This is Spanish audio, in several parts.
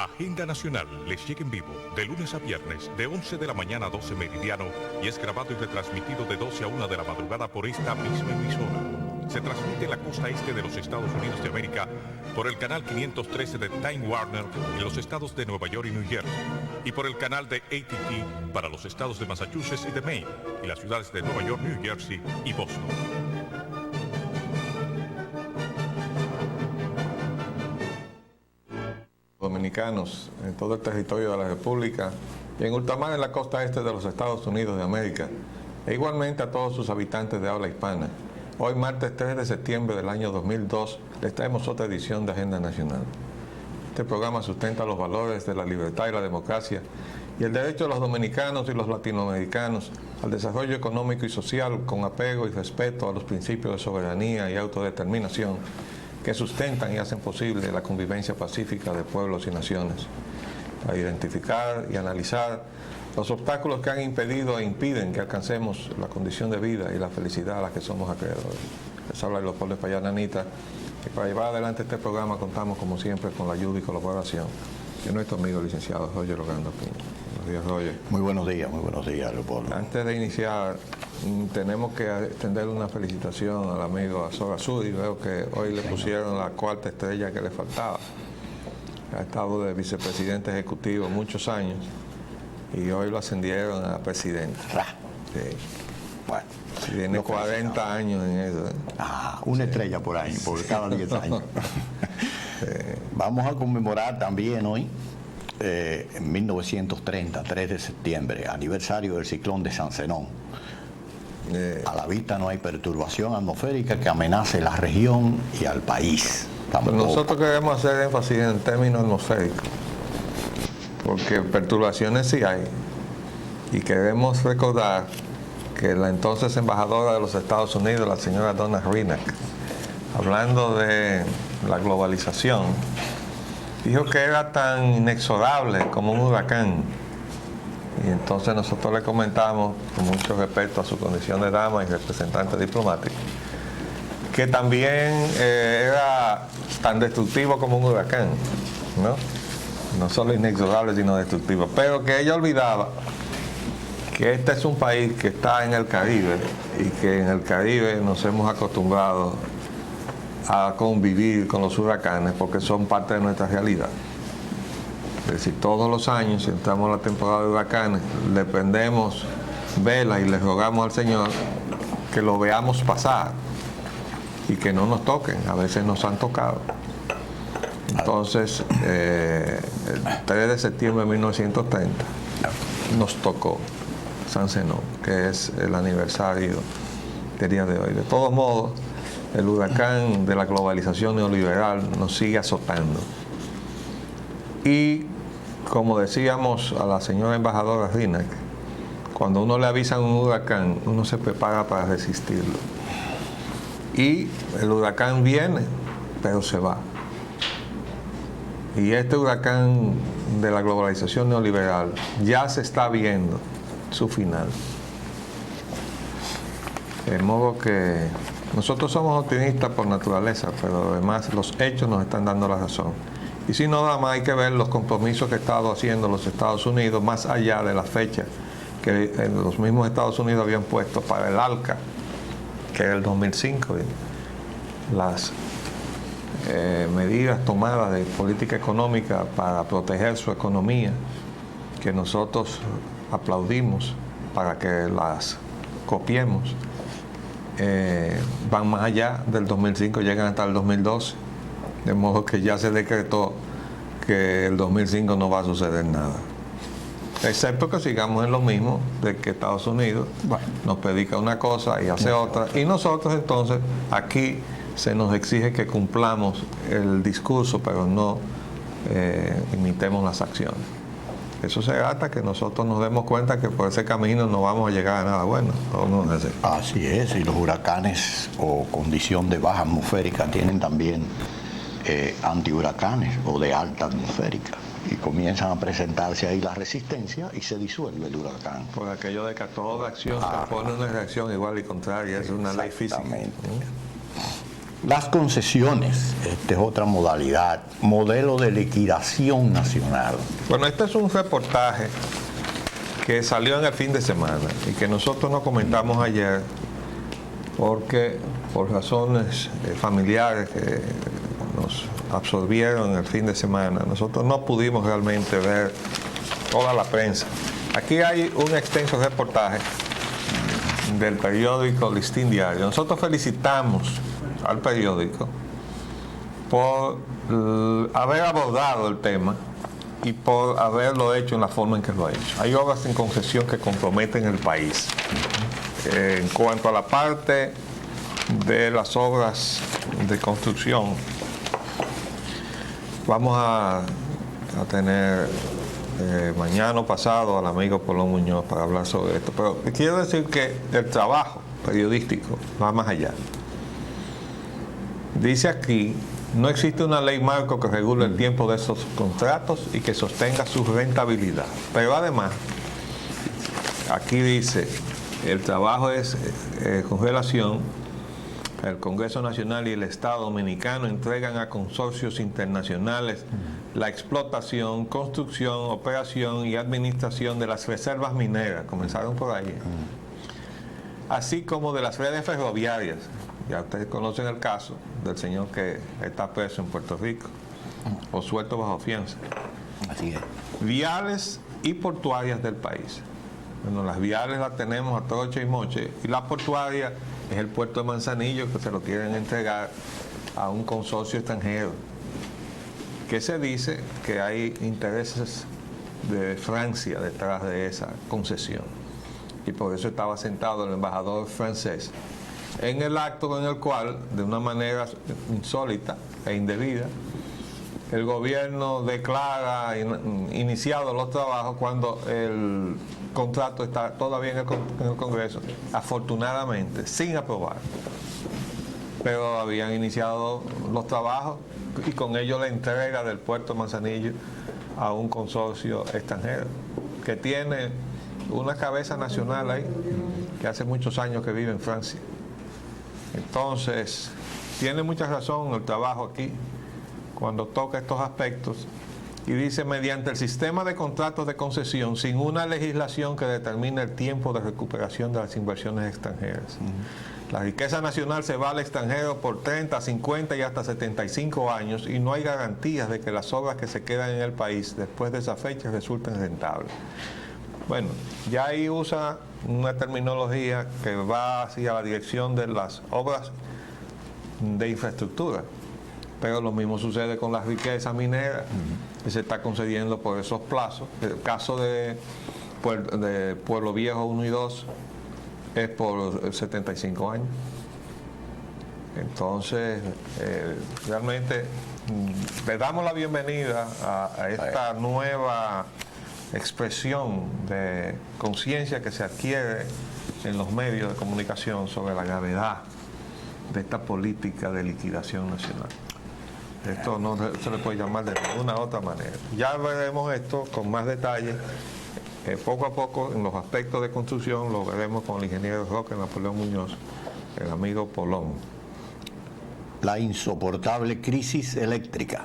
Agenda Nacional les llega en vivo de lunes a viernes de 11 de la mañana a 12 meridiano y es grabado y retransmitido de 12 a 1 de la madrugada por esta misma emisora. Se transmite en la costa este de los Estados Unidos de América por el canal 513 de Time Warner en los estados de Nueva York y New Jersey y por el canal de AT&T para los estados de Massachusetts y de Maine y las ciudades de Nueva York, New Jersey y Boston. Dominicanos en todo el territorio de la República y en ultramar en la costa este de los Estados Unidos de América, e igualmente a todos sus habitantes de habla hispana. Hoy, martes 3 de septiembre del año 2002, les traemos otra edición de Agenda Nacional. Este programa sustenta los valores de la libertad y la democracia y el derecho de los dominicanos y los latinoamericanos al desarrollo económico y social con apego y respeto a los principios de soberanía y autodeterminación que sustentan y hacen posible la convivencia pacífica de pueblos y naciones, para identificar y analizar los obstáculos que han impedido e impiden que alcancemos la condición de vida y la felicidad a la que somos acreedores. Les habla Leopoldo Espaillat Anita, y para llevar adelante este programa contamos como siempre con la ayuda y colaboración de nuestro amigo licenciado Roger Ogando Piña. Buenos días, Roger. Muy buenos días, Leopoldo. Antes de iniciar, tenemos que extender una felicitación al amigo Azor Azudi. Veo que hoy le pusieron la cuarta estrella que le faltaba. Ha estado de vicepresidente ejecutivo muchos años y hoy lo ascendieron a presidente. Sí. Bueno, tiene 40 años en eso. Una estrella por año, por cada 10 años. Vamos a conmemorar también hoy, en 1930, 3 de septiembre, aniversario del ciclón de San Zenón. A la vista no hay perturbación atmosférica que amenace la región y al país. Nosotros queremos hacer énfasis en términos atmosféricos, porque perturbaciones sí hay. Y queremos recordar que la entonces embajadora de los Estados Unidos, la señora Donna Hrinak, hablando de la globalización, dijo que era tan inexorable como un huracán. Y entonces nosotros le comentamos, con mucho respeto a su condición de dama y representante diplomático, que también era tan destructivo como un huracán, no solo inexorable, sino destructivo. Pero que ella olvidaba que este es un país que está en el Caribe y que en el Caribe nos hemos acostumbrado a convivir con los huracanes porque son parte de nuestra realidad. Es decir, todos los años, si entramos en la temporada de huracanes, le prendemos velas y le rogamos al Señor que lo veamos pasar y que no nos toquen. A veces nos han tocado. Entonces, el 3 de septiembre de 1930 nos tocó San Zenón, que es el aniversario del día de hoy. De todos modos, el huracán de la globalización neoliberal nos sigue azotando. Y como decíamos a la señora embajadora Hrinak, cuando uno le avisan un huracán, uno se prepara para resistirlo. Y el huracán viene, pero se va. Y este huracán de la globalización neoliberal ya se está viendo su final. De modo que nosotros somos optimistas por naturaleza, pero además los hechos nos están dando la razón. Y si no, nada más hay que ver los compromisos que ha estado haciendo los Estados Unidos más allá de la fecha que los mismos Estados Unidos habían puesto para el ALCA, que era el 2005. Las medidas tomadas de política económica para proteger su economía, que nosotros aplaudimos para que las copiemos, van más allá del 2005, llegan hasta el 2012, de modo que ya se decretó que el 2005 no va a suceder nada, excepto que sigamos en lo mismo de que Estados Unidos nos predica una cosa y hace otra, y nosotros entonces aquí se nos exige que cumplamos el discurso, pero no imitemos las acciones. Eso se trata que nosotros nos demos cuenta que por ese camino no vamos a llegar a nada bueno. No es así. Así es, y los huracanes o condición de baja atmosférica tienen también antihuracanes o de alta atmosférica. Y comienzan a presentarse ahí la resistencia y se disuelve el huracán. Por aquello de que a toda acción se pone una reacción igual y contraria, es una ley física. Las concesiones, esta es otra modalidad, modelo de liquidación nacional. Bueno, este es un reportaje que salió en el fin de semana y que nosotros no comentamos ayer porque por razones familiares que nos absorbieron el fin de semana, nosotros no pudimos realmente ver toda la prensa. Aquí hay un extenso reportaje del periódico Listín Diario. Nosotros felicitamos al periódico por haber abordado el tema y por haberlo hecho en la forma en que lo ha hecho. Hay obras en concesión que comprometen el país. En cuanto a la parte de las obras de construcción, vamos a tener mañana o pasado al amigo Polón Muñoz para hablar sobre esto. Pero quiero decir que el trabajo periodístico va más allá. Dice aquí, no existe una ley marco que regule el tiempo de esos contratos y que sostenga su rentabilidad. Pero además, aquí dice, el trabajo es con relación, el Congreso Nacional y el Estado Dominicano entregan a consorcios internacionales la explotación, construcción, operación y administración de las reservas mineras, comenzaron por ahí, así como de las redes ferroviarias. Ya ustedes conocen el caso del señor que está preso en Puerto Rico o suelto bajo fianza. Así es. Viales y portuarias del país. Bueno, las viales las tenemos a troche y moche, y la portuaria es el puerto de Manzanillo, que se lo quieren entregar a un consorcio extranjero, que se dice que hay intereses de Francia detrás de esa concesión, y por eso estaba sentado el embajador francés en el acto en el cual, de una manera insólita e indebida, el gobierno declara iniciados los trabajos cuando el contrato está todavía en el Congreso, afortunadamente, sin aprobar. Pero habían iniciado los trabajos y con ello la entrega del puerto de Manzanillo a un consorcio extranjero que tiene una cabeza nacional ahí, que hace muchos años que vive en Francia. Entonces, tiene mucha razón el trabajo aquí cuando toca estos aspectos y dice, mediante el sistema de contratos de concesión, sin una legislación que determine el tiempo de recuperación de las inversiones extranjeras. La riqueza nacional se va al extranjero por 30, 50 y hasta 75 años y no hay garantías de que las obras que se quedan en el país después de esa fecha resulten rentables. Bueno, ya ahí usa una terminología que va hacia la dirección de las obras de infraestructura, pero lo mismo sucede con la riqueza minera que se está concediendo por esos plazos. El caso de Pueblo Viejo 1 y 2 es por 75 años. Entonces, realmente le damos la bienvenida a esta nueva expresión de conciencia que se adquiere en los medios de comunicación sobre la gravedad de esta política de liquidación nacional. Esto no se le puede llamar de ninguna otra manera. Ya veremos esto con más detalle poco a poco en los aspectos de construcción. Lo veremos con el ingeniero Roque Napoleón Muñoz, el amigo Polón. La insoportable crisis eléctrica.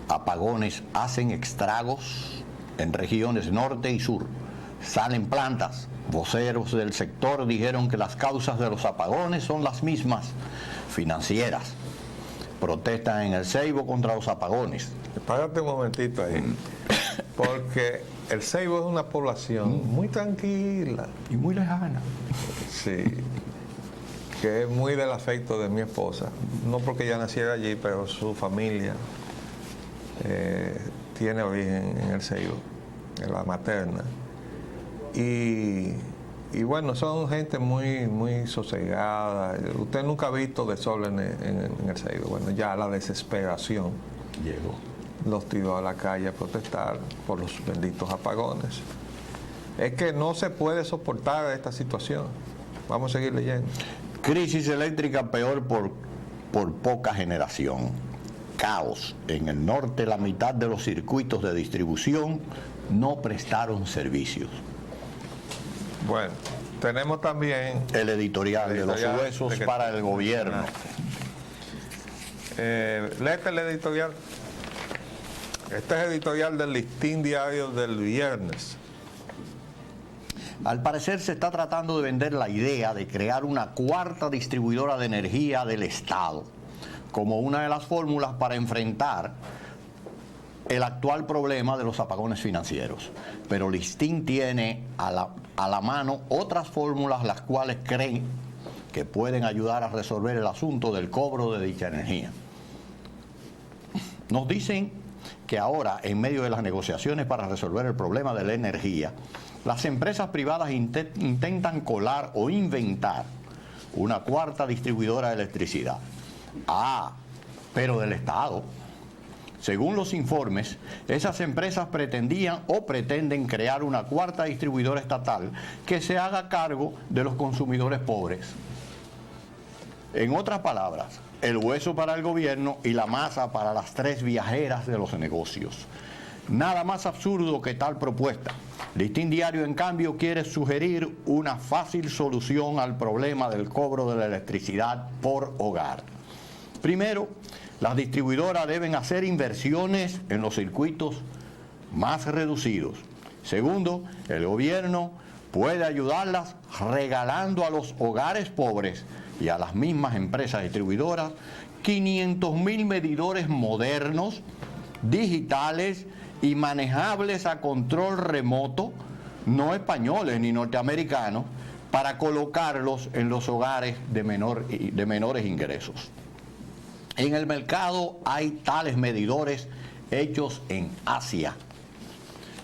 Apagones hacen estragos en regiones norte y sur. Salen plantas. Voceros del sector dijeron que las causas de los apagones son las mismas, financieras. Protestan en el Ceibo contra los apagones. Párate un momentito ahí, porque el Ceibo es una población muy tranquila y muy lejana. Sí, que es muy del afecto de mi esposa. No porque ella naciera allí, pero su familia tiene origen en el Ceibo, en la materna. Y bueno, son gente muy sosegada. Usted nunca ha visto desórdenes en el Ceibo. Bueno, ya la desesperación llegó. Los tiró a la calle a protestar por los benditos apagones. Es que no se puede soportar esta situación. Vamos a seguir leyendo. Crisis eléctrica peor por poca generación. Caos. En el norte, la mitad de los circuitos de distribución no prestaron servicios. Bueno, tenemos también el editorial de los huesos para el gobierno. Léete el editorial. Este es editorial del Listín Diario del viernes. Al parecer se está tratando de vender la idea de crear una cuarta distribuidora de energía del Estado como una de las fórmulas para enfrentar el actual problema de los apagones financieros. Pero Listín tiene a la mano otras fórmulas las cuales creen que pueden ayudar a resolver el asunto del cobro de dicha energía. Nos dicen que ahora, en medio de las negociaciones para resolver el problema de la energía, las empresas privadas intentan colar o inventar una cuarta distribuidora de electricidad. Pero del Estado. Según los informes, esas empresas pretendían o pretenden crear una cuarta distribuidora estatal que se haga cargo de los consumidores pobres. En otras palabras, el hueso para el gobierno y la masa para las tres viajeras de los negocios. Nada más absurdo que tal propuesta. Listín Diario, en cambio, quiere sugerir una fácil solución al problema del cobro de la electricidad por hogar. Primero, las distribuidoras deben hacer inversiones en los circuitos más reducidos. Segundo, el gobierno puede ayudarlas regalando a los hogares pobres y a las mismas empresas distribuidoras 500.000 medidores modernos, digitales y manejables a control remoto, no españoles ni norteamericanos, para colocarlos en los hogares de menores ingresos. En el mercado hay tales medidores hechos en Asia.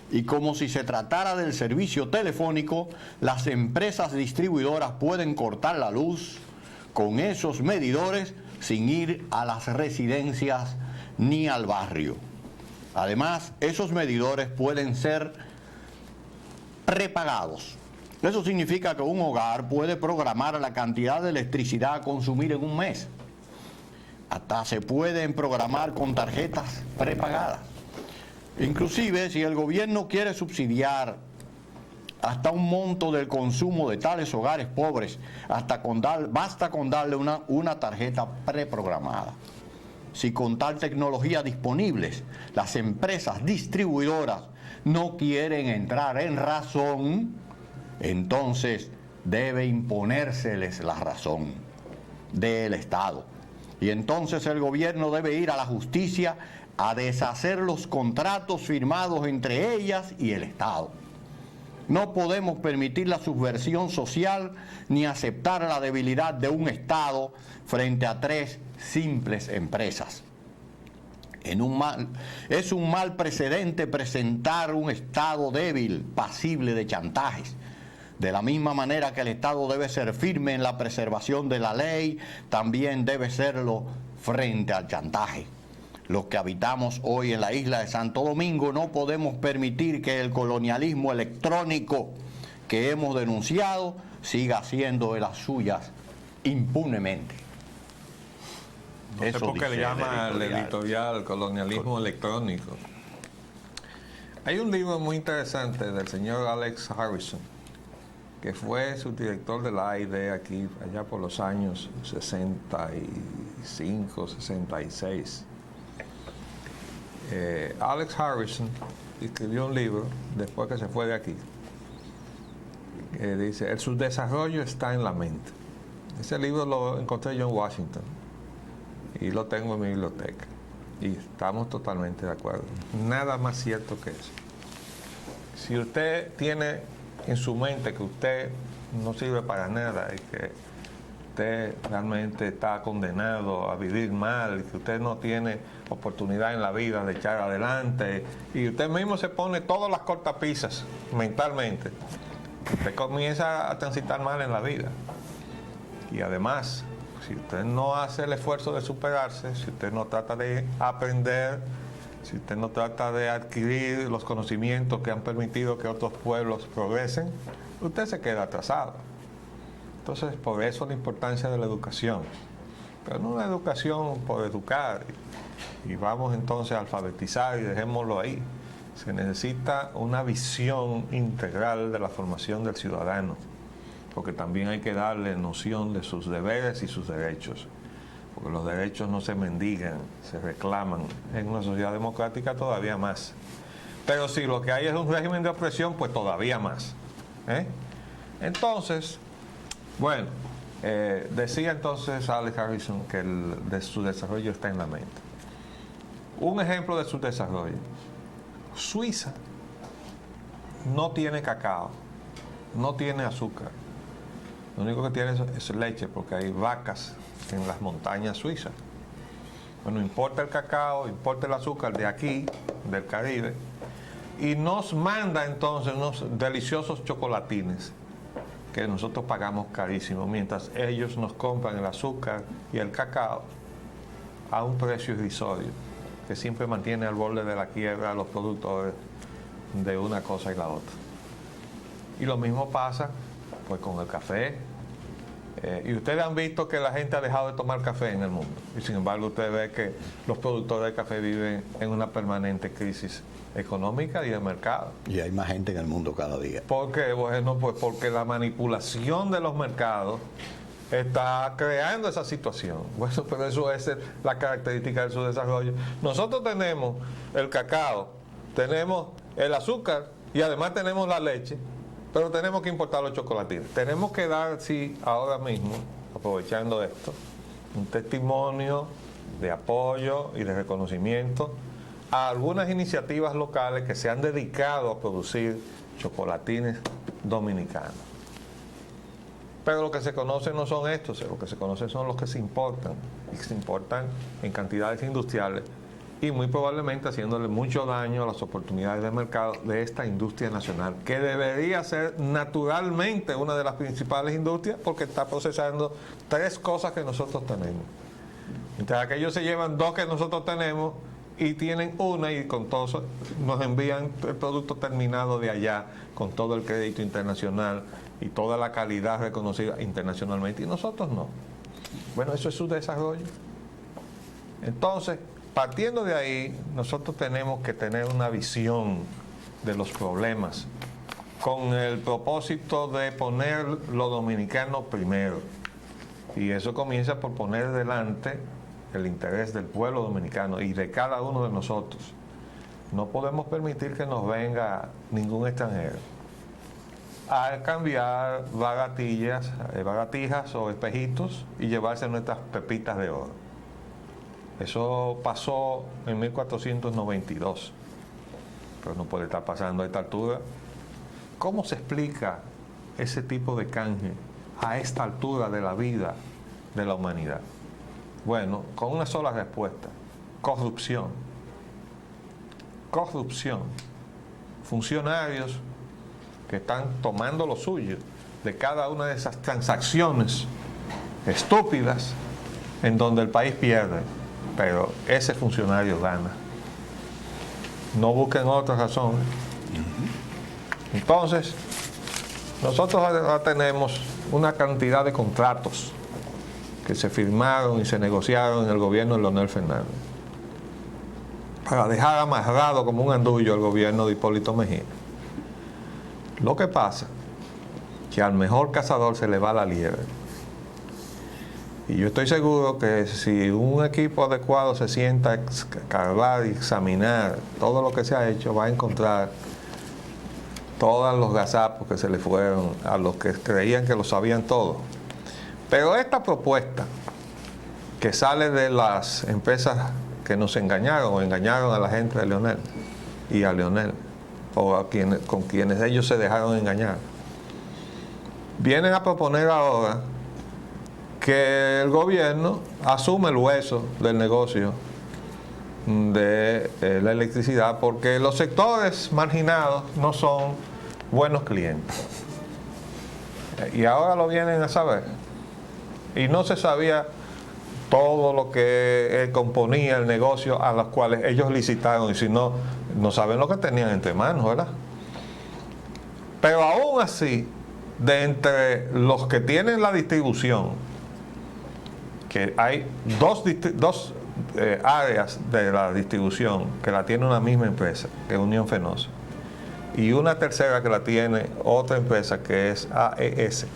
Y como si se tratara del servicio telefónico, las empresas distribuidoras pueden cortar la luz con esos medidores sin ir a las residencias ni al barrio. Además, esos medidores pueden ser prepagados. Eso significa que un hogar puede programar la cantidad de electricidad a consumir en un mes. Hasta se pueden programar con tarjetas prepagadas. Inclusive, si el gobierno quiere subsidiar hasta un monto del consumo de tales hogares pobres, basta con darle una tarjeta preprogramada. Si con tal tecnología disponibles las empresas distribuidoras no quieren entrar en razón, entonces debe imponérseles la razón del Estado. Y entonces el gobierno debe ir a la justicia a deshacer los contratos firmados entre ellas y el Estado. No podemos permitir la subversión social ni aceptar la debilidad de un Estado frente a tres simples empresas. Es un mal precedente presentar un Estado débil, pasible de chantajes. De la misma manera que el Estado debe ser firme en la preservación de la ley, también debe serlo frente al chantaje. Los que habitamos hoy en la isla de Santo Domingo no podemos permitir que el colonialismo electrónico que hemos denunciado siga haciendo de las suyas impunemente. No sé por qué le llama al editorial colonialismo electrónico. Hay un libro muy interesante del señor Alex Harrison, que fue subdirector de la AID aquí, allá por los años 65, 66. Alex Harrison escribió un libro, después que se fue de aquí, que dice, el subdesarrollo está en la mente. Ese libro lo encontré yo en Washington y lo tengo en mi biblioteca. Y estamos totalmente de acuerdo. Nada más cierto que eso. Si usted tiene en su mente que usted no sirve para nada y que usted realmente está condenado a vivir mal, que usted no tiene oportunidad en la vida de echar adelante y usted mismo se pone todas las cortapisas mentalmente, usted comienza a transitar mal en la vida. Y además, si usted no hace el esfuerzo de superarse, si usted no trata de aprender, si usted no trata de adquirir los conocimientos que han permitido que otros pueblos progresen, usted se queda atrasado. Entonces, por eso la importancia de la educación. Pero no una educación por educar y vamos entonces a alfabetizar y dejémoslo ahí. Se necesita una visión integral de la formación del ciudadano, porque también hay que darle noción de sus deberes y sus derechos. porque los derechos no se mendigan, se reclaman. En una sociedad democrática todavía más. Pero si lo que hay es un régimen de opresión, pues todavía más. Entonces, bueno, decía entonces Alex Harrison que de su desarrollo está en la mente. Un ejemplo de su desarrollo. Suiza no tiene cacao, no tiene azúcar. Lo único que tiene es leche, porque hay vacas en las montañas suizas. Bueno, importa el cacao, importa el azúcar de aquí, del Caribe, y nos manda entonces unos deliciosos chocolatines que nosotros pagamos carísimo, mientras ellos nos compran el azúcar y el cacao a un precio irrisorio, que siempre mantiene al borde de la quiebra a los productores de una cosa y la otra. Y lo mismo pasa pues con el café. Y ustedes han visto que la gente ha dejado de tomar café en el mundo. Y sin embargo, usted ve que los productores de café viven en una permanente crisis económica y de mercado. Y hay más gente en el mundo cada día. ¿Por qué? Bueno, pues porque la manipulación de los mercados está creando esa situación. Bueno, pero eso es la característica de su desarrollo. Nosotros tenemos el cacao, tenemos el azúcar y además tenemos la leche, pero tenemos que importar los chocolatines. Tenemos que dar, sí, ahora mismo, aprovechando esto, un testimonio de apoyo y de reconocimiento a algunas iniciativas locales que se han dedicado a producir chocolatines dominicanos. Pero lo que se conoce no son estos, lo que se conoce son los que se importan, y se importan en cantidades industriales y muy probablemente haciéndole mucho daño a las oportunidades de mercado de esta industria nacional, que debería ser naturalmente una de las principales industrias porque está procesando 3 cosas que nosotros tenemos. Mientras que ellos se llevan 2 que nosotros tenemos y tienen una y con todo eso nos envían el producto terminado de allá con todo el crédito internacional y toda la calidad reconocida internacionalmente y nosotros no. Bueno, eso es su desarrollo. Entonces, partiendo de ahí, nosotros tenemos que tener una visión de los problemas con el propósito de poner lo dominicano primero. Y eso comienza por poner delante el interés del pueblo dominicano y de cada uno de nosotros. No podemos permitir que nos venga ningún extranjero a cambiar baratijas o espejitos y llevarse nuestras pepitas de oro. Eso pasó en 1492, pero no puede estar pasando a esta altura. ¿Cómo se explica ese tipo de canje a esta altura de la vida de la humanidad? Bueno, con una sola respuesta: corrupción. Corrupción. Funcionarios que están tomando lo suyo de cada una de esas transacciones estúpidas en donde el país pierde, pero ese funcionario gana. No busquen otras razones. Entonces, nosotros ahora tenemos una cantidad de contratos que se firmaron y se negociaron en el gobierno de Leonel Fernández para dejar amarrado como un andullo al gobierno de Hipólito Mejía. Lo que pasa es que al mejor cazador se le va la liebre. Y yo estoy seguro que si un equipo adecuado se sienta a escarbar y examinar todo lo que se ha hecho, va a encontrar todos los gazapos que se le fueron a los que creían que lo sabían todo. Pero esta propuesta que sale de las empresas que nos engañaron o engañaron a la gente de Leonel y a Leonel, o con quienes ellos se dejaron engañar, vienen a proponer ahora que el gobierno asume el hueso del negocio de la electricidad porque los sectores marginados no son buenos clientes. Y ahora lo vienen a saber. Y no se sabía todo lo que componía el negocio a los cuales ellos licitaron, y si no, no saben lo que tenían entre manos, ¿verdad? Pero aún así, de entre los que tienen la distribución, que hay dos áreas de la distribución que la tiene una misma empresa, que es Unión Fenosa, y una tercera que la tiene otra empresa que es AES.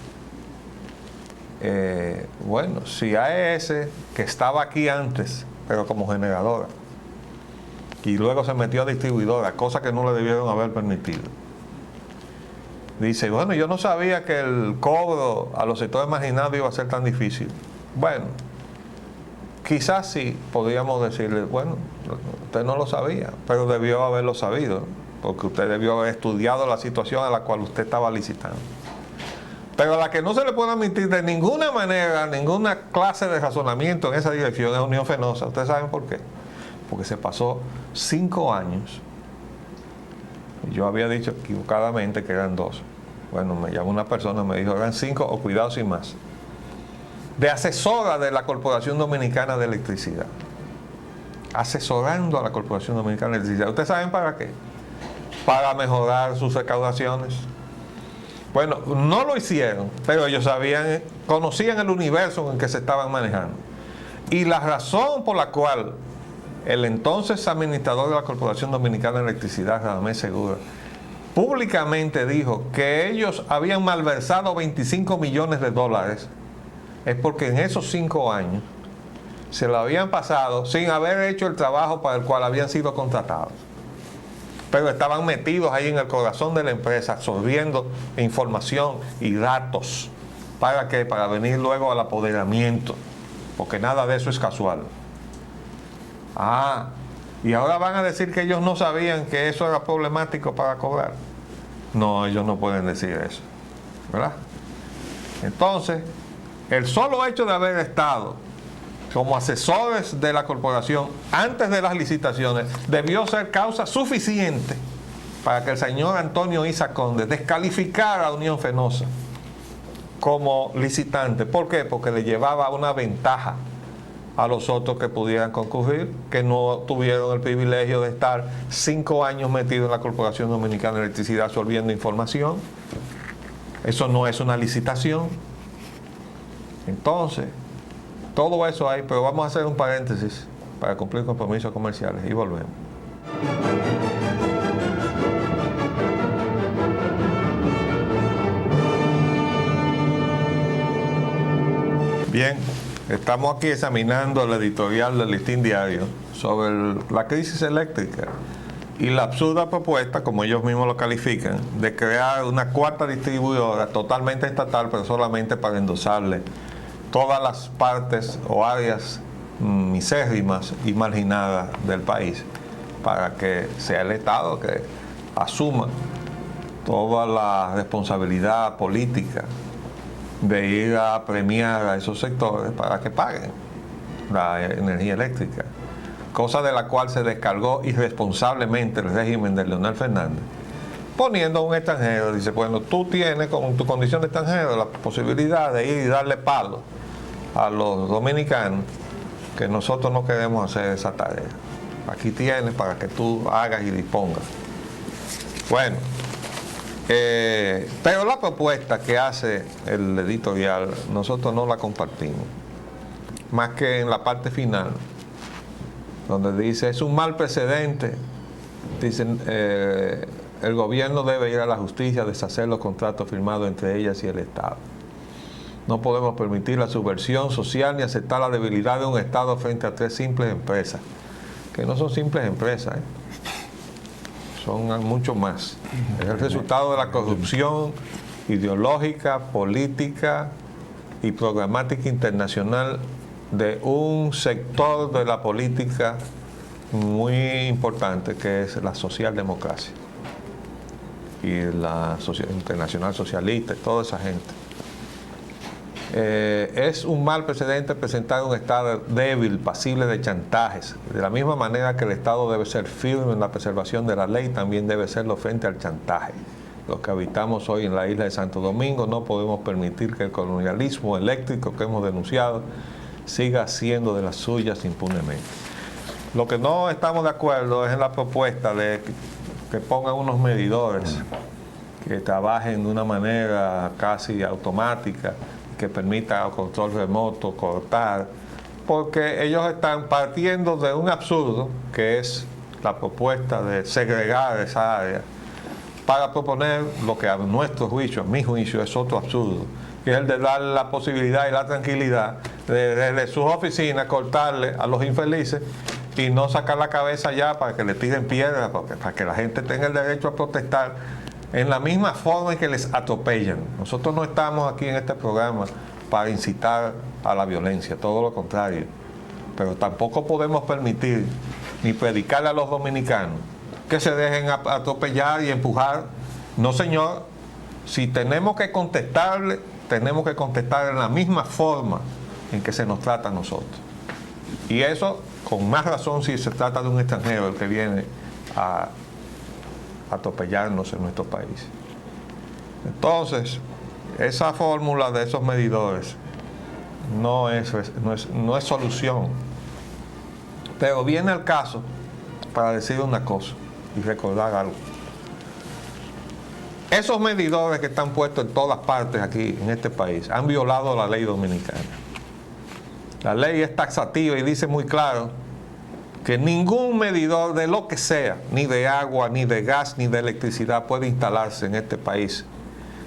bueno, si AES, que estaba aquí antes, pero como generadora, y luego se metió a distribuidora, cosa que no le debieron haber permitido. Dice, bueno, yo no sabía que el cobro a los sectores marginados iba a ser tan difícil. Bueno, quizás sí podríamos decirle, bueno, usted no lo sabía, pero debió haberlo sabido, porque usted debió haber estudiado la situación a la cual usted estaba licitando. Pero a la que no se le puede admitir de ninguna manera, ninguna clase de razonamiento en esa dirección es Unión Fenosa. ¿Ustedes saben por qué? Porque se pasó 5 años. Yo había dicho equivocadamente que eran 2. Bueno, me llamó una persona y me dijo, eran 5 o cuidado sin más. De asesora de la Corporación Dominicana de Electricidad. Asesorando a la Corporación Dominicana de Electricidad. ¿Ustedes saben para qué? Para mejorar sus recaudaciones. Bueno, no lo hicieron, pero ellos sabían, conocían el universo en el que se estaban manejando. Y la razón por la cual el entonces administrador de la Corporación Dominicana de Electricidad, Radamés Segura, públicamente dijo que ellos habían malversado 25 millones de dólares, es porque en esos 5 años se lo habían pasado sin haber hecho el trabajo para el cual habían sido contratados. Pero estaban metidos ahí en el corazón de la empresa, absorbiendo información y datos. ¿Para qué? Para venir luego al apoderamiento, porque nada de eso es casual. Y ahora van a decir que ellos no sabían que eso era problemático para cobrar. No, ellos no pueden decir eso, ¿verdad? Entonces, el solo hecho de haber estado como asesores de la corporación antes de las licitaciones debió ser causa suficiente para que el señor Antonio Isa Conde descalificara a Unión Fenosa como licitante. ¿Por qué? Porque le llevaba una ventaja a los otros que pudieran concurrir, que no tuvieron el privilegio de estar 5 años metidos en la Corporación Dominicana de Electricidad absorbiendo información. Eso no es una licitación. Entonces, todo eso hay, pero vamos a hacer un paréntesis para cumplir compromisos comerciales y volvemos. Bien, estamos aquí examinando el editorial del Listín Diario sobre la crisis eléctrica y la absurda propuesta, como ellos mismos lo califican, de crear una 4ª distribuidora totalmente estatal, pero solamente para endosarle todas las partes o áreas misérrimas y marginadas del país, para que sea el Estado que asuma toda la responsabilidad política de ir a premiar a esos sectores para que paguen la energía eléctrica, cosa de la cual se descargó irresponsablemente el régimen de Leonel Fernández, poniendo a un extranjero. Dice, bueno, tú tienes con tu condición de extranjero la posibilidad de ir y darle palo a los dominicanos, que nosotros no queremos hacer esa tarea. Aquí tienes para que tú hagas y dispongas. Bueno, pero la propuesta que hace el editorial nosotros no la compartimos, más que en la parte final, donde dice, es un mal precedente, dicen, el gobierno debe ir a la justicia a deshacer los contratos firmados entre ellas y el Estado. No podemos permitir la subversión social ni aceptar la debilidad de un Estado frente a 3 simples empresas, que no son simples empresas, son mucho más. Es el resultado de la corrupción ideológica, política y programática internacional de un sector de la política muy importante, que es la socialdemocracia y la internacional socialista y toda esa gente. Es un mal precedente presentar un Estado débil, pasible de chantajes. De la misma manera que el Estado debe ser firme en la preservación de la ley, también debe serlo frente al chantaje. Los que habitamos hoy en la isla de Santo Domingo no podemos permitir que el colonialismo eléctrico que hemos denunciado siga siendo de las suyas impunemente. Lo que no estamos de acuerdo es en la propuesta de que pongan unos medidores que trabajen de una manera casi automática, que permita a control remoto cortar, porque ellos están partiendo de un absurdo, que es la propuesta de segregar esa área, para proponer lo que a nuestro juicio, a mi juicio, es otro absurdo, que es el de darle la posibilidad y la tranquilidad de desde sus oficinas cortarle a los infelices y no sacar la cabeza ya para que le tiren piedras, para que la gente tenga el derecho a protestar en la misma forma en que les atropellan. Nosotros no estamos aquí en este programa para incitar a la violencia, todo lo contrario. Pero tampoco podemos permitir ni predicarle a los dominicanos que se dejen atropellar y empujar. No, señor. Si tenemos que contestarle, tenemos que contestar en la misma forma en que se nos trata a nosotros. Y eso con más razón si se trata de un extranjero el que viene a atropellarnos en nuestro país. Entonces, esa fórmula de esos medidores no es solución. Pero viene el caso para decir una cosa y recordar algo. Esos medidores que están puestos en todas partes aquí en este país han violado la ley dominicana. La ley es taxativa y dice muy claro que ningún medidor de lo que sea, ni de agua, ni de gas, ni de electricidad, puede instalarse en este país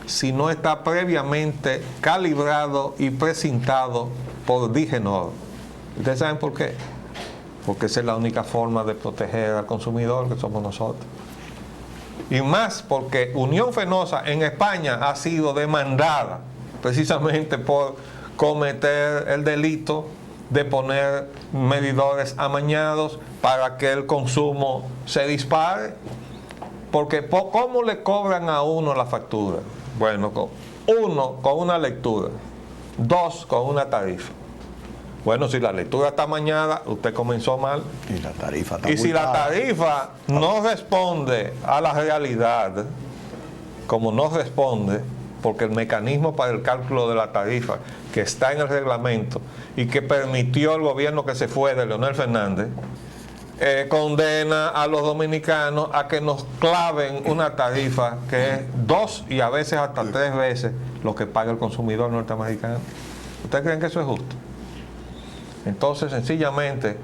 si no está previamente calibrado y precintado por Digenor. ¿Ustedes saben por qué? Porque esa es la única forma de proteger al consumidor, que somos nosotros. Y más porque Unión Fenosa en España ha sido demandada precisamente por cometer el delito de poner medidores amañados para que el consumo se dispare. Porque ¿cómo le cobran a uno la factura? Bueno, uno, con una lectura. Dos, con una tarifa. Bueno, si la lectura está amañada, usted comenzó mal. Y la tarifa está Y si la tarifa no responde a la realidad, como no responde, porque el mecanismo para el cálculo de la tarifa que está en el reglamento y que permitió el gobierno que se fue de Leonel Fernández, condena a los dominicanos a que nos claven una tarifa que es 2 y a veces hasta 3 veces lo que paga el consumidor norteamericano. ¿Ustedes creen que eso es justo? Entonces, sencillamente,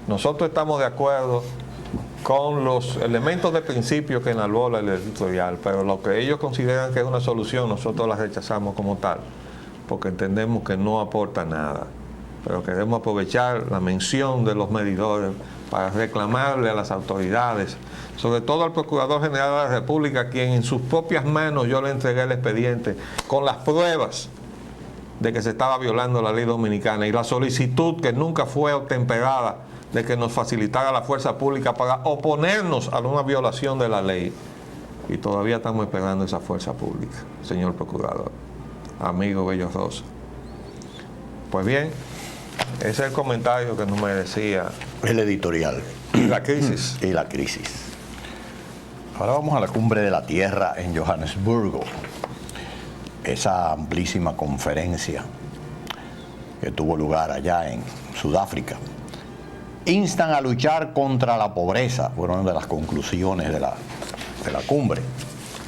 nosotros estamos de acuerdo con los elementos de principio que enalbola el editorial, pero lo que ellos consideran que es una solución, nosotros la rechazamos como tal, porque entendemos que no aporta nada. Pero queremos aprovechar la mención de los medidores para reclamarle a las autoridades, sobre todo al Procurador General de la República, a quien en sus propias manos yo le entregué el expediente con las pruebas de que se estaba violando la ley dominicana y la solicitud que nunca fue obtemperada de que nos facilitara la fuerza pública para oponernos a una violación de la ley. Y todavía estamos esperando esa fuerza pública, señor Procurador, amigo Bello Rosa. Pues bien, ese es el comentario que nos merecía. El editorial. Y la crisis. Y la crisis. Ahora vamos a la Cumbre de la Tierra en Johannesburgo. Esa amplísima conferencia que tuvo lugar allá en Sudáfrica. Instan a luchar contra la pobreza, fueron una de las conclusiones de la cumbre.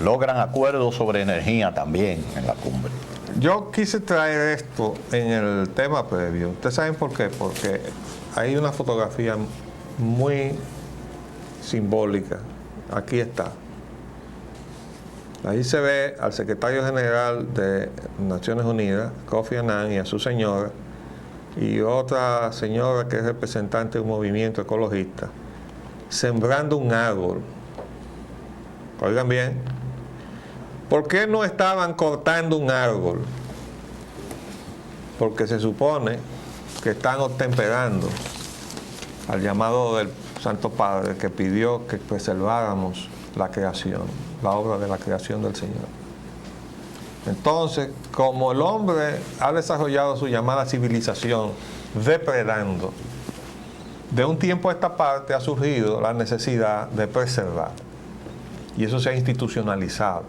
Logran acuerdos sobre energía también en la cumbre. Yo quise traer esto en el tema previo. ¿Ustedes saben por qué? Porque hay una fotografía muy simbólica. Aquí está. Ahí se ve al secretario general de Naciones Unidas, Kofi Annan, y a su señora, y otra señora que es representante de un movimiento ecologista, sembrando un árbol. Oigan bien, ¿por qué no estaban cortando un árbol? Porque se supone que están obtemperando al llamado del Santo Padre que pidió que preserváramos la creación, la obra de la creación del Señor. Entonces, como el hombre ha desarrollado su llamada civilización depredando, de un tiempo a esta parte ha surgido la necesidad de preservar. Y eso se ha institucionalizado.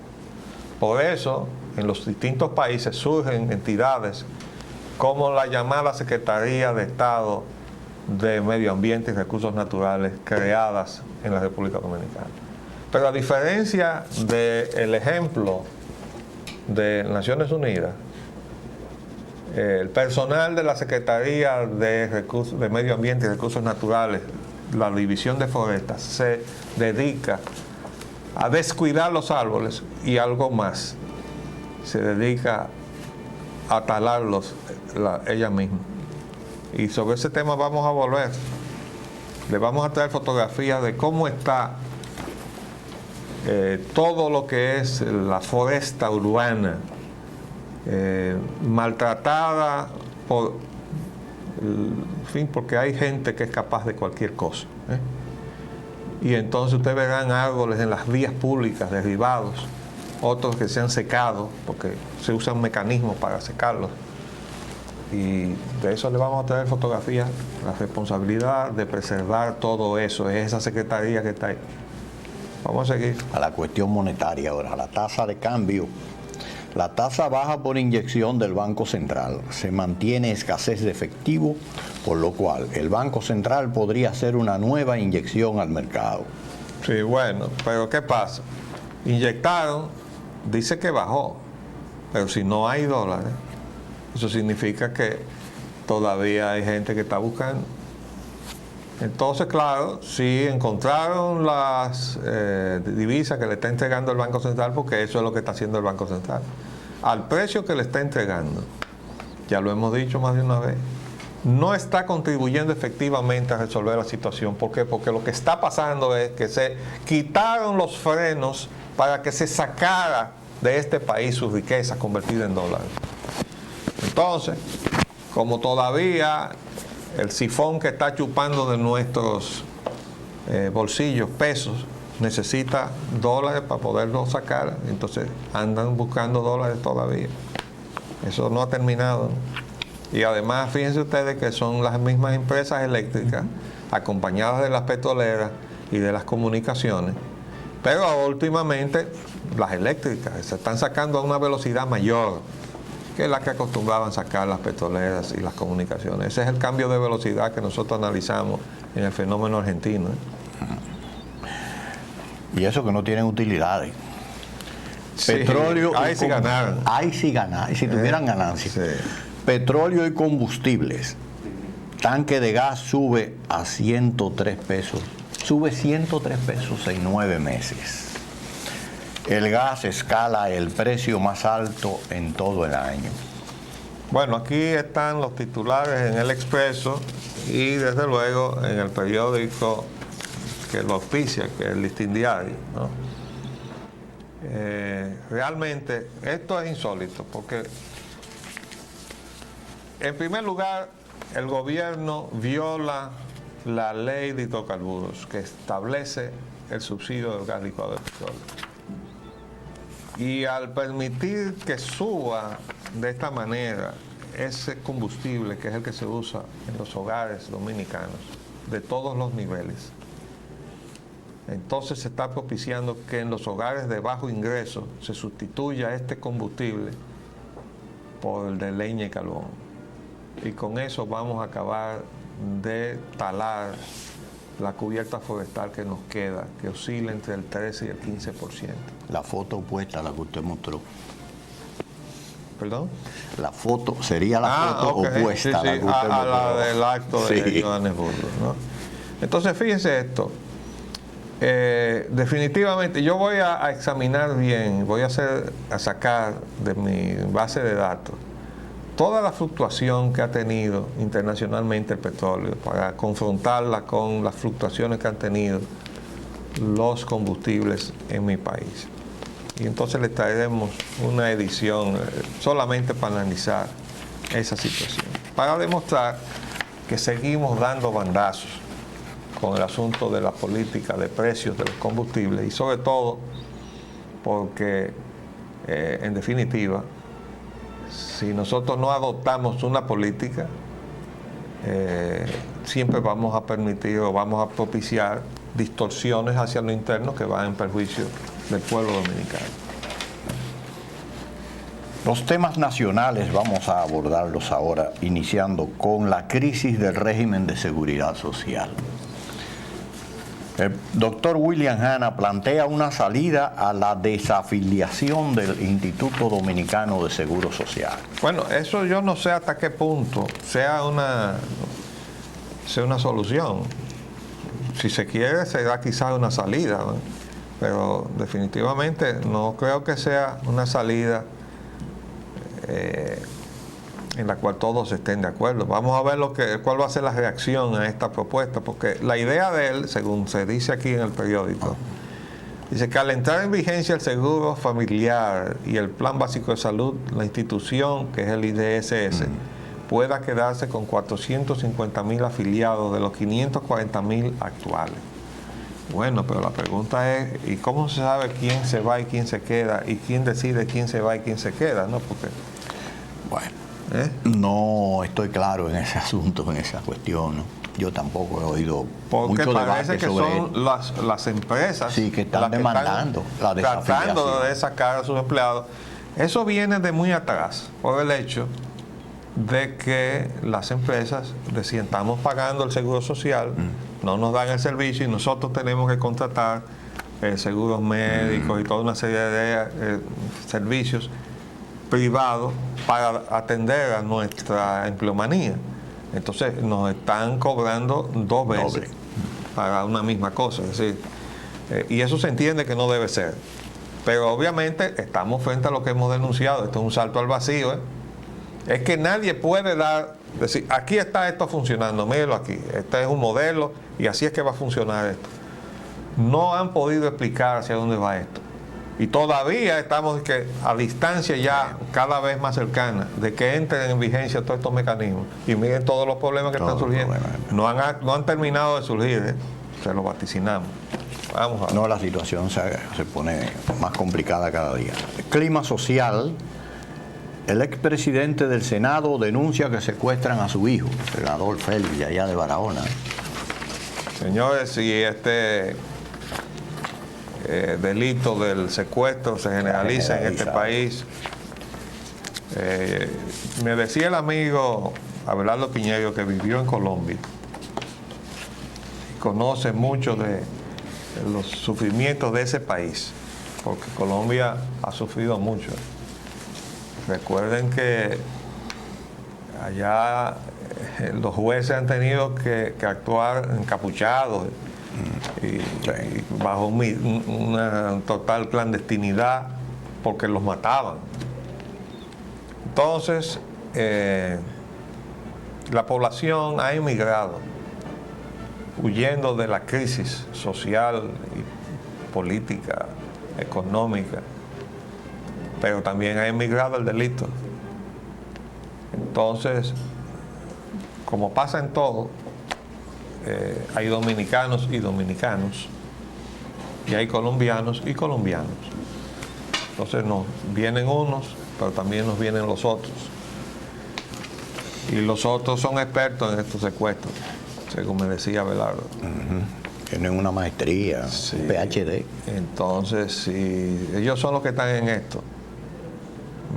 Por eso, en los distintos países surgen entidades como la llamada Secretaría de Estado de Medio Ambiente y Recursos Naturales, creadas en la República Dominicana. Pero a diferencia del ejemplo de Naciones Unidas, el personal de la Secretaría de Medio Ambiente y Recursos Naturales, la División de Forestas, se dedica a descuidar los árboles y algo más. Se dedica a talarlos ella misma. Y sobre ese tema vamos a volver. Le vamos a traer fotografías de cómo está todo lo que es la foresta urbana, maltratada por, en fin, porque hay gente que es capaz de cualquier cosa. Y entonces ustedes verán árboles en las vías públicas derribados, otros que se han secado, porque se usan mecanismos para secarlos. Y de eso le vamos a traer fotografías. La responsabilidad de preservar todo eso es esa secretaría que está ahí. Vamos a seguir. A la cuestión monetaria ahora, la tasa de cambio. La tasa baja por inyección del Banco Central. Se mantiene escasez de efectivo, por lo cual el Banco Central podría hacer una nueva inyección al mercado. Sí, bueno, pero ¿qué pasa? Inyectaron, dice que bajó, pero si no hay dólares, eso significa que todavía hay gente que está buscando. Entonces, claro, sí encontraron las divisas que le está entregando el Banco Central, porque eso es lo que está haciendo el Banco Central. Al precio que le está entregando, ya lo hemos dicho más de una vez, no está contribuyendo efectivamente a resolver la situación. ¿Por qué? Porque lo que está pasando es que se quitaron los frenos para que se sacara de este país su riqueza convertida en dólares. Entonces, como todavía el sifón que está chupando de nuestros bolsillos, pesos, necesita dólares para poderlo sacar, entonces andan buscando dólares todavía. Eso no ha terminado, ¿no? Y además, fíjense ustedes que son las mismas empresas eléctricas, acompañadas de las petroleras y de las comunicaciones, pero últimamente las eléctricas se están sacando a una velocidad mayor que la que acostumbraban sacar las petroleras y las comunicaciones. Ese es el cambio de velocidad que nosotros analizamos en el fenómeno argentino. Y eso que no tienen utilidades. Sí, Petróleo. ahí sí ganaron. Ahí sí ganaron, si tuvieran ganancias. Sí. Petróleo y combustibles. Tanque de gas sube a 103 pesos. Sube 103 pesos en 9 meses. El gas escala el precio más alto en todo el año. Bueno, aquí están los titulares en El Expreso y desde luego en el periódico que lo auspicia, que es el Listín Diario, ¿no? Realmente esto es insólito porque, en primer lugar, el gobierno viola la ley de hidrocarburos que establece el subsidio del gas licuado de petróleo. Y al permitir que suba de esta manera ese combustible, que es el que se usa en los hogares dominicanos, de todos los niveles, entonces se está propiciando que en los hogares de bajo ingreso se sustituya este combustible por el de leña y carbón. Y con eso vamos a acabar de talar la cubierta forestal que nos queda, que oscila entre el 13 y el 15%. La foto opuesta a la que usted mostró. ¿Perdón? La foto, sería la foto ok. opuesta Sí, sí, a la que usted a mostró. la del acto de Sí. Johannesburgo, ¿no? Entonces, fíjense esto. Definitivamente, yo voy a examinar bien, voy a sacar de mi base de datos toda la fluctuación que ha tenido internacionalmente el petróleo para confrontarla con las fluctuaciones que han tenido los combustibles en mi país. Y entonces le traeremos una edición solamente para analizar esa situación, para demostrar que seguimos dando bandazos con el asunto de la política de precios de los combustibles y sobre todo porque, en definitiva, si nosotros no adoptamos una política, siempre vamos a permitir o vamos a propiciar distorsiones hacia lo interno que van en perjuicio del pueblo dominicano. Los temas nacionales vamos a abordarlos ahora, iniciando con la crisis del régimen de seguridad social. El doctor William Hanna plantea una salida a la desafiliación del Instituto Dominicano de Seguro Social. Bueno, eso yo no sé hasta qué punto sea una solución. Si se quiere, será quizás una salida, ¿no? Pero definitivamente no creo que sea una salida en la cual todos estén de acuerdo. Vamos a ver cuál va a ser la reacción a esta propuesta, porque la idea de él, según se dice aquí en el periódico, dice que al entrar en vigencia el seguro familiar y el plan básico de salud, la institución, que es el IDSS, pueda quedarse con 450.000 afiliados de los 540.000 actuales. Bueno, pero la pregunta es, ¿y cómo se sabe quién se va y quién se queda? ¿Y quién decide quién se va y quién se queda? ¿No? Porque, bueno, no estoy claro en ese asunto, en esa cuestión, ¿no? Yo tampoco he oído porque mucho parece debate que sobre son las empresas sí, que están las que demandando la desafiliación, tratando de sacar a sus empleados. Eso viene de muy atrás, por el hecho de que las empresas decían, estamos pagando el seguro social, no nos dan el servicio y nosotros tenemos que contratar seguros médicos y toda una serie de servicios privados para atender a nuestra empleomanía. Entonces nos están cobrando dos veces para una misma cosa. Es decir, y eso se entiende que no debe ser. Pero obviamente estamos frente a lo que hemos denunciado. Esto es un salto al vacío. Es que nadie puede decir, aquí está esto funcionando, míralo aquí, este es un modelo y así es que va a funcionar esto. No han podido explicar hacia dónde va esto. Y todavía estamos a distancia ya cada vez más cercana de que entren en vigencia todos estos mecanismos. Y miren todos los problemas que están surgiendo. No han terminado de surgir, se lo vaticinamos. Vamos a ver. No, la situación se pone más complicada cada día. Clima social. El expresidente del Senado denuncia que secuestran a su hijo, el senador Félix, de allá de Barahona. Señores, si este delito del secuestro se generaliza en este país, me decía el amigo Abelardo Piñero, que vivió en Colombia, y conoce mucho de los sufrimientos de ese país, porque Colombia ha sufrido mucho. Recuerden que allá los jueces han tenido que actuar encapuchados y bajo una total clandestinidad porque los mataban. Entonces, la población ha emigrado, huyendo de la crisis social y política, económica, pero también ha emigrado el delito. Entonces, como pasa en todo, hay dominicanos y dominicanos, y hay colombianos y colombianos. Entonces nos vienen unos, pero también nos vienen los otros. Y los otros son expertos en estos secuestros, según me decía Abelardo. Tienen una maestría, sí. Un PhD. Entonces, si ellos son los que están en esto,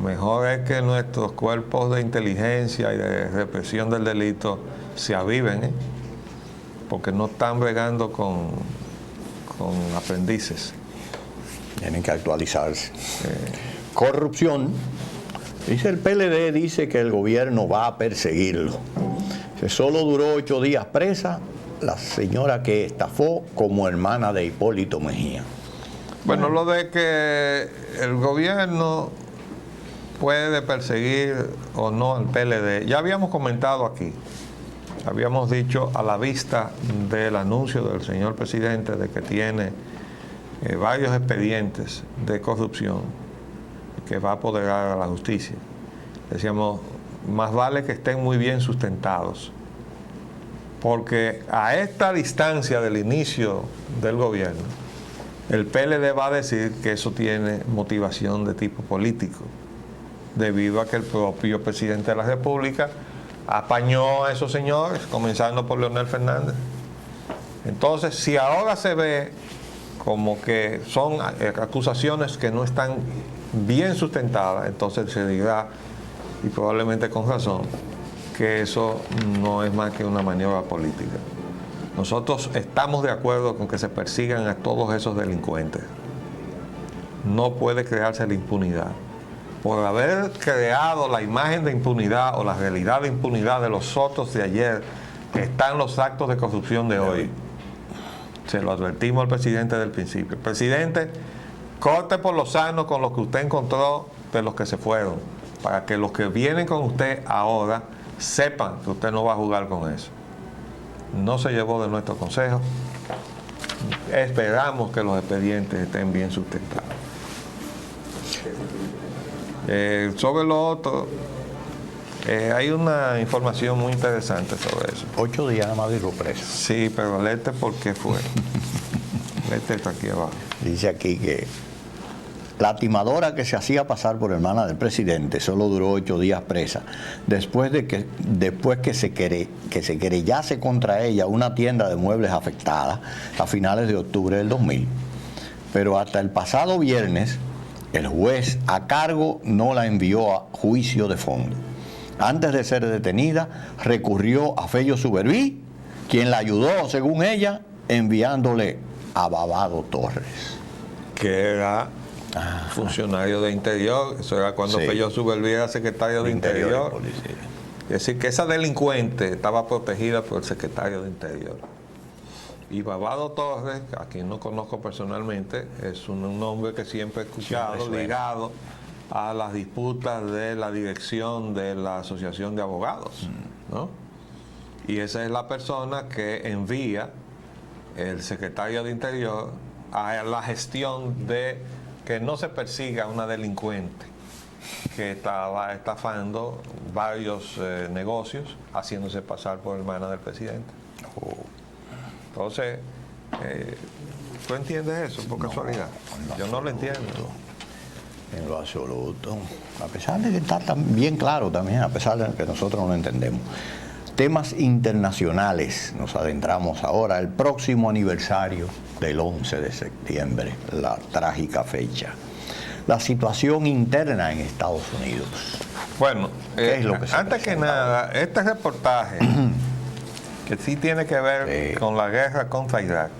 mejor es que nuestros cuerpos de inteligencia y de represión del delito se aviven, porque no están bregando con aprendices. Tienen que actualizarse. Corrupción. Dice el PLD, dice que el gobierno va a perseguirlo. Solo duró 8 días presa la señora que estafó como hermana de Hipólito Mejía. Bueno, lo de que el gobierno puede perseguir o no al PLD, ya habíamos comentado aquí, habíamos dicho a la vista del anuncio del señor presidente de que tiene varios expedientes de corrupción que va a apoderar a la justicia. Decíamos, más vale que estén muy bien sustentados, porque a esta distancia del inicio del gobierno, el PLD va a decir que eso tiene motivación de tipo político, debido a que el propio presidente de la República apañó a esos señores, comenzando por Leonel Fernández. Entonces, si ahora se ve como que son acusaciones que no están bien sustentadas, entonces se dirá, y probablemente con razón, que eso no es más que una maniobra política. Nosotros estamos de acuerdo con que se persigan a todos esos delincuentes. No puede crearse la impunidad. Por haber creado la imagen de impunidad o la realidad de impunidad de los otros de ayer, están los actos de corrupción de hoy. Se lo advertimos al presidente del principio. Presidente, corte por lo sano con lo que usted encontró de los que se fueron. para que los que vienen con usted ahora sepan que usted no va a jugar con eso. No se llevó de nuestro consejo. Esperamos que los expedientes estén bien sustentados. Sobre lo otro, hay una información muy interesante sobre eso. 8 días nada más dijo preso. Sí, pero léete por qué fue. Léete esto aquí abajo. Dice aquí que la timadora que se hacía pasar por hermana del presidente solo duró 8 días presa, después que se querellase contra ella una tienda de muebles afectada a finales de octubre del 2000. Pero hasta el pasado viernes, el juez a cargo no la envió a juicio de fondo. Antes de ser detenida, recurrió a Fello Suberví, quien la ayudó, según ella, enviándole a Babado Torres. Que era funcionario de Interior. Eso era cuando Sí. Fello Suberví era secretario de Interior. Policía. Es decir, que esa delincuente estaba protegida por el secretario de Interior. Y Babado Torres, a quien no conozco personalmente, es un nombre que siempre he escuchado, Siempre suena. ligado a las disputas de la dirección de la Asociación de Abogados, ¿no? Y esa es la persona que envía el secretario de Interior a la gestión de que no se persiga a una delincuente que estaba estafando varios negocios, haciéndose pasar por hermana del presidente. Entonces, ¿tú entiendes eso por casualidad? Yo no lo entiendo. En lo absoluto. A pesar de que está bien claro también, a pesar de que nosotros no lo entendemos. Temas internacionales, nos adentramos ahora, el próximo aniversario del 11 de septiembre, la trágica fecha. La situación interna en Estados Unidos. Bueno, ¿Qué es lo que se antes que presenta? nada, este reportaje, que sí tiene que ver Sí. con la guerra contra Irak,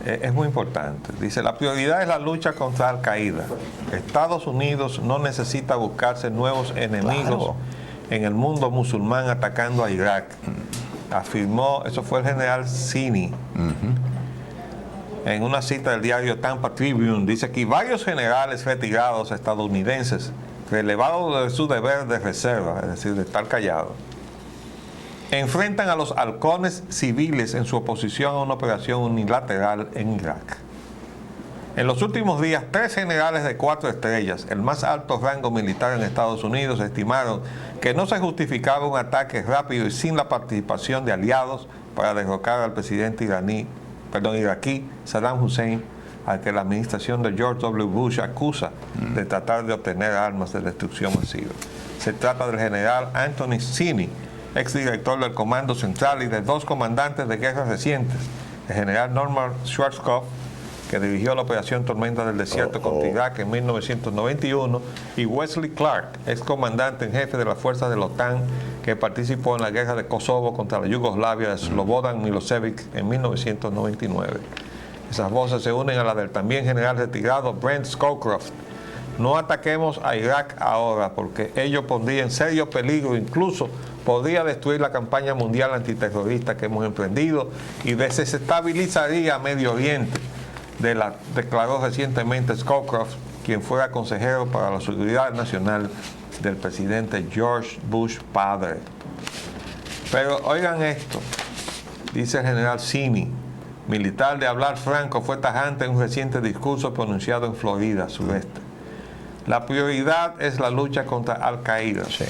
es muy importante. Dice, la prioridad es la lucha contra Al-Qaeda. Estados Unidos no necesita buscarse nuevos enemigos Claro. en el mundo musulmán atacando a Irak. Afirmó, eso fue el general Zinni, en una cita del diario Tampa Tribune. Dice que varios generales retirados estadounidenses, relevados de su deber de reserva, es decir, de estar callados, enfrentan a los halcones civiles en su oposición a una operación unilateral en Irak. En los últimos días, 3 generales de 4 estrellas, el más alto rango militar en Estados Unidos, estimaron que no se justificaba un ataque rápido y sin la participación de aliados para derrocar al presidente iraquí Saddam Hussein, al que la administración de George W. Bush acusa de tratar de obtener armas de destrucción masiva. Se trata del general Anthony Zinni, exdirector del Comando Central, y de 2 comandantes de guerras recientes, el general Norman Schwarzkopf, que dirigió la operación Tormenta del Desierto contra Irak en 1991, y Wesley Clark, excomandante en jefe de las fuerzas de la OTAN, que participó en la guerra de Kosovo contra la Yugoslavia de Slobodan Milosevic en 1999. Esas voces se unen a la del también general retirado Brent Scowcroft. No ataquemos a Irak ahora, porque ello pondría en serio peligro, incluso podría destruir la campaña mundial antiterrorista que hemos emprendido y desestabilizaría a Medio Oriente, declaró recientemente Scowcroft, quien fuera consejero para la seguridad nacional del presidente George Bush padre. Pero oigan esto, dice el general Zinni, militar de hablar franco, fue tajante en un reciente discurso pronunciado en Florida, sureste. La prioridad es la lucha contra Al-Qaeda. Sí.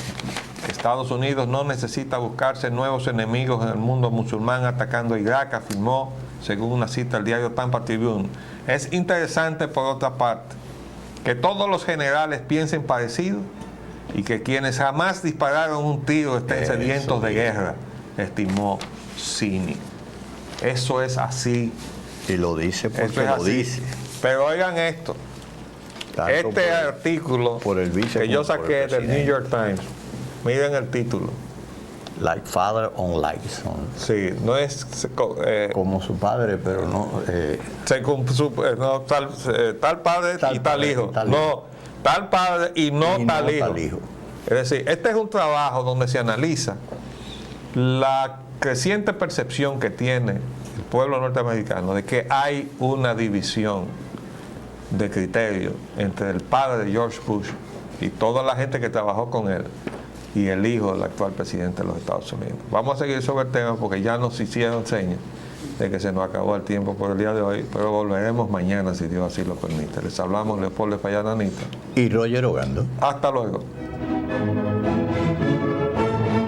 Estados Unidos no necesita buscarse nuevos enemigos en el mundo musulmán atacando a Irak, afirmó, según una cita del diario Tampa Tribune. Es interesante, por otra parte, que todos los generales piensen parecido y que quienes jamás dispararon un tiro estén sedientos de guerra, estimó Zinni. Eso es así. Y lo dice Eso porque es lo así. dice. Pero oigan esto. Tanto Este artículo por el vice que yo como por saqué el del New presidente. York Times, miren el título. Like father on like son. Sí, no es Como su padre, pero no. no, tal padre Tal y tal padre hijo. y tal No, hijo. tal padre y no, Y tal, no hijo. tal hijo. Es decir, este es un trabajo donde se analiza la creciente percepción que tiene el pueblo norteamericano de que hay una división de criterio entre el padre de George Bush y toda la gente que trabajó con él y el hijo del actual presidente de los Estados Unidos. Vamos a seguir sobre el tema porque ya nos hicieron señas de que se nos acabó el tiempo por el día de hoy, pero volveremos mañana si Dios así lo permite. Les hablamos Leopoldo Payán Anita. Y Roger Ogando. Hasta luego.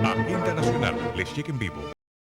Agenda Nacional les llega en vivo